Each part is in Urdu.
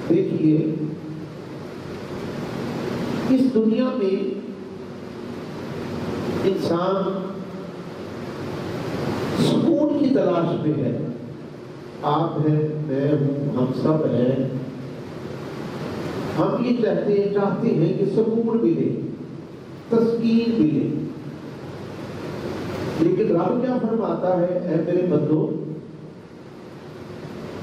دیکھیے اس دنیا میں انسان سکون کی تلاش میں ہے. آپ ہیں، میں ہوں، ہم سب ہیں. ہم یہ چاہتے ہیں کہ سکون ملے، تسکین ملے. لیکن رب کیا فرماتا ہے؟ اے میرے بندو،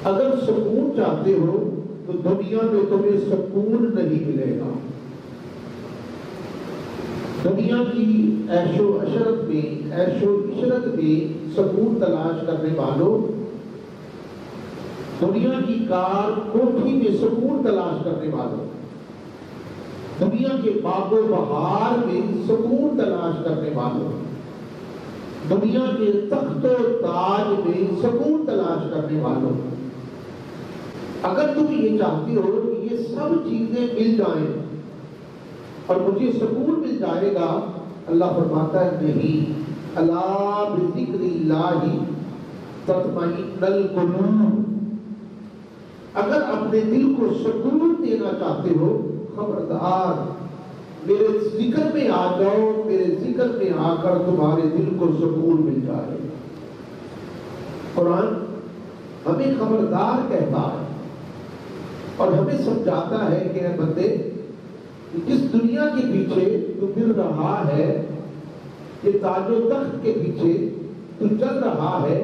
اگر سکون چاہتے ہو تو دنیا میں تمہیں سکون نہیں ملے گا. دنیا کی عیش و عشرت میں سکون تلاش کرنے والوں، دنیا کی کار کوٹھی میں سکون تلاش کرنے والوں، دنیا کے باغ و بہار میں سکون تلاش کرنے والوں، دنیا کے تخت و تاج میں سکون تلاش کرنے والوں، اگر تم یہ چاہتی ہو کہ یہ سب چیزیں مل جائیں اور مجھے سکون مل جائے گا، اللہ فرماتا ہے نہیں. الا بذکر اللہ تطمئن القلوب. اگر اپنے دل کو سکون دینا چاہتے ہو، خبردار میرے ذکر میں آ جاؤ. میرے ذکر میں آ کر تمہارے دل کو سکون مل جائے. قرآن ہمیں خبردار کہتا ہے اور ہمیں سمجھاتا ہے کہ اے بندے، جس دنیا کے پیچھے تو پھر رہا ہے، یہ تاج و تخت کے پیچھے تو چل رہا ہے،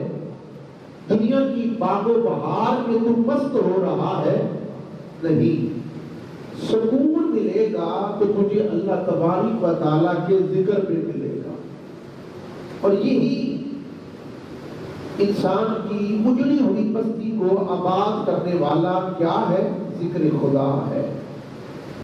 دنیا کی باغ و بہار میں تو مست ہو رہا ہے، نہیں. سکون ملے گا تو تجھے اللہ تبارک و تعالیٰ کے ذکر میں ملے گا. اور یہی انسان کی اجڑی ہوئی بستی کو آباد کرنے والا کیا ہے؟ ذکر خدا ہے.